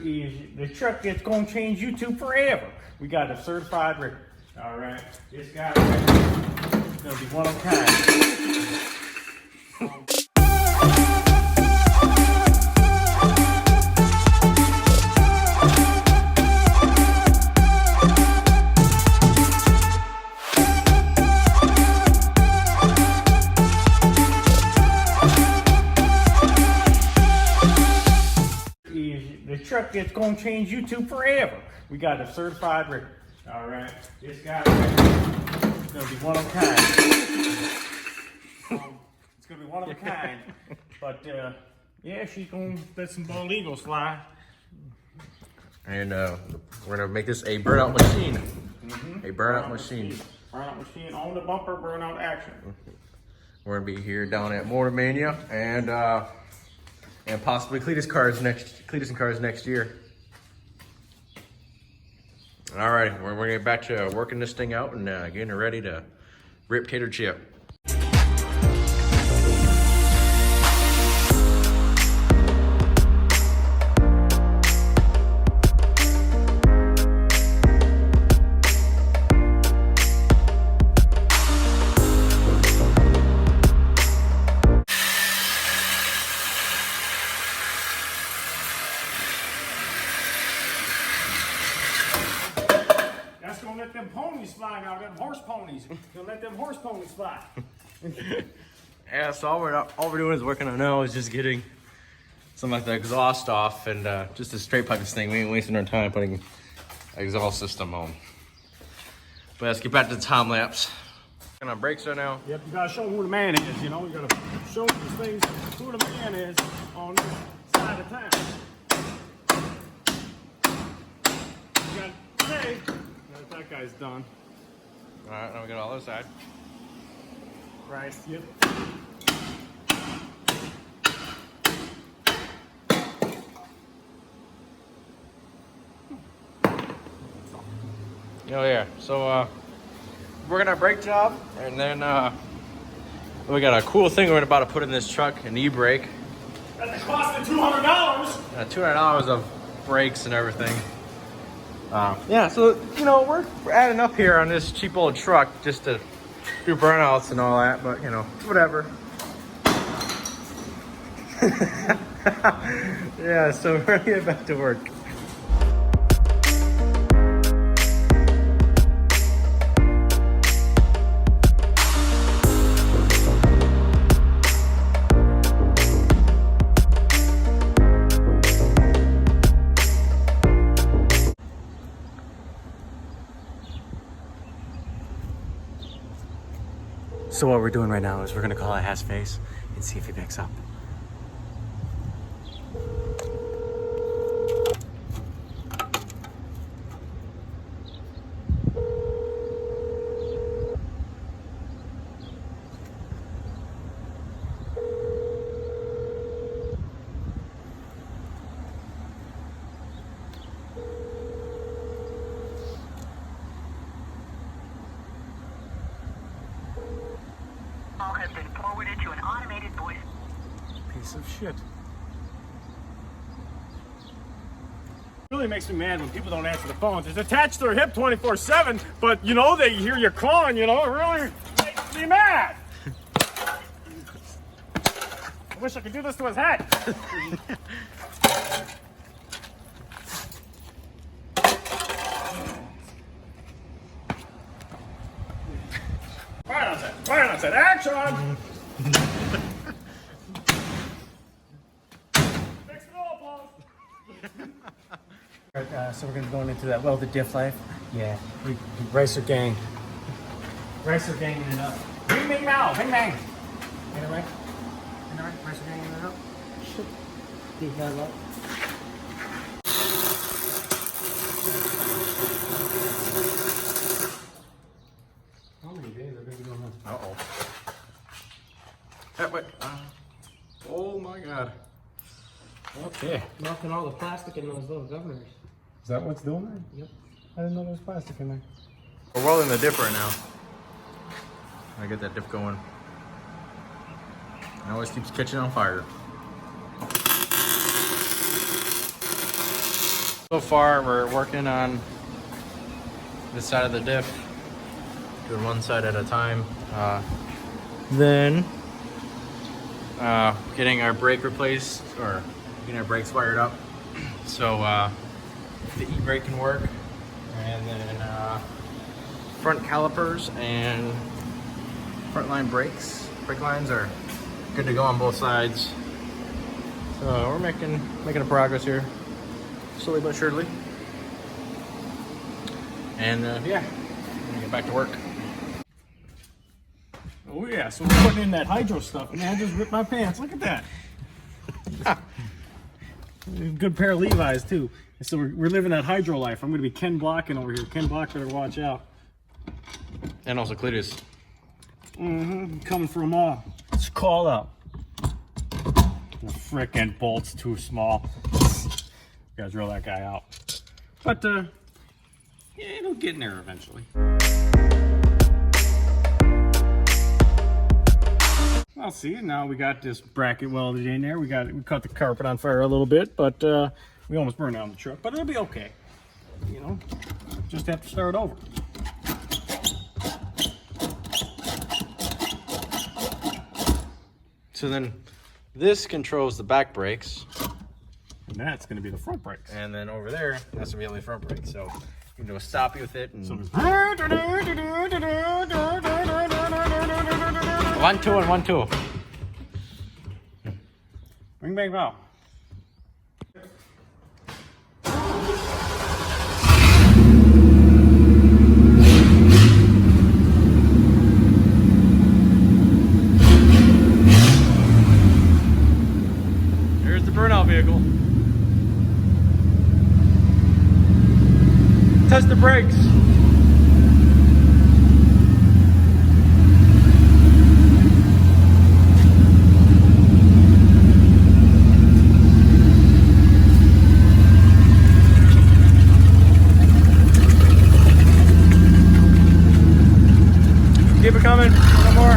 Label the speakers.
Speaker 1: Is the truck that's going to change YouTube forever. We got a certified record. All right, this guy is going to be one of a kind. The truck that's going to change YouTube forever. We got a certified record. All right, this guy is going to be one of a kind. It's going to be one of a kind. But yeah, she's going to let some bald eagles fly.
Speaker 2: And we're going to make this a burnout machine. A burnout machine.
Speaker 1: Burnout machine on the bumper, burnout action.
Speaker 2: We're going to be here down at Mania and possibly Cleetus and cars next year. All right, we're gonna get back to working this thing out and getting it ready to rip tater chip.
Speaker 1: Gonna let them ponies fly now, them horse ponies. Gonna let them horse ponies fly.
Speaker 2: Yeah, so all we're doing is working on now is just getting some like the exhaust off and just to straight pipe this thing. We ain't wasting our time putting an exhaust system on. But let's get back to the time lapse. And our brakes are now.
Speaker 1: Yep, you gotta show who the man is, you know. You gotta show these things who the man is on this side of town. You gotta say, that guy's done.
Speaker 2: All right, now we got all this side.
Speaker 1: Right, yep.
Speaker 2: Oh yeah, so we're gonna brake job, and then we got a cool thing we're about to put in this truck, an e-brake.
Speaker 1: That's costing $200.
Speaker 2: $200 of brakes and everything. Yeah, so you know we're adding up here on this cheap old truck just to do burnouts and all that, but you know whatever. Yeah, so we're gonna get back to work.
Speaker 3: So what we're doing right now is we're gonna call Ass Face and see if he picks up.
Speaker 4: Call has been forwarded to an automated voice.
Speaker 3: Piece of shit.
Speaker 1: Really makes me mad when people don't answer the phones. It's attached to their hip 24/7, but you know, they hear you calling, you know, it really makes me mad. I wish I could do this to his head. Fire on set, action! Fix it all, Paul.
Speaker 3: So we're gonna be going into that welded diff life. Yeah, we racer gang. Racer ganging it up.
Speaker 1: Bing, bing, now, bing, bang.
Speaker 3: Ain't it right? Ain't it right? Racer ganging it up. Shit. Keep that up. How many days are gonna be going on?
Speaker 2: Uh-oh. That way. Oh my God.
Speaker 3: Okay. Knocking all the plastic in those little governors.
Speaker 1: Is that what's doing that?
Speaker 3: Yep.
Speaker 1: I didn't know there was plastic in there.
Speaker 2: We're welding the diff right now. I get that diff going. It always keeps catching on fire. So far, we're working on this side of the diff, doing one side at a time. Then getting our brake replaced, or getting our brakes wired up, so the e-brake can work, and then front calipers and front line brakes. Brake lines are good to go on both sides. So we're making a progress here, slowly but surely. And yeah, I'm gonna get back to work.
Speaker 1: Oh yeah, so we're putting in that hydro stuff, and I just ripped my pants. Look at that. Good pair of Levi's too. So we're living that hydro life. I'm gonna be Ken Blocking over here. Ken Block better watch out.
Speaker 2: And also Cleetus.
Speaker 1: Coming from it's call out. The frickin' bolt's too small. Gotta drill that guy out. But yeah, it'll get in there eventually. Well, see, now we got this bracket welded in there. We cut the carpet on fire a little bit, but we almost burned down the truck. But it'll be okay. You know, just have to start over.
Speaker 2: So then this controls the back brakes.
Speaker 1: And that's going to be the front brakes.
Speaker 2: And then over there, that's going to be only front brakes. So you can do a stoppie with it. And
Speaker 1: So
Speaker 2: 1, 2, and 1, 2.
Speaker 1: Ring bang bow.
Speaker 2: Here's the burnout vehicle. Test the brakes. Keep it coming. No more.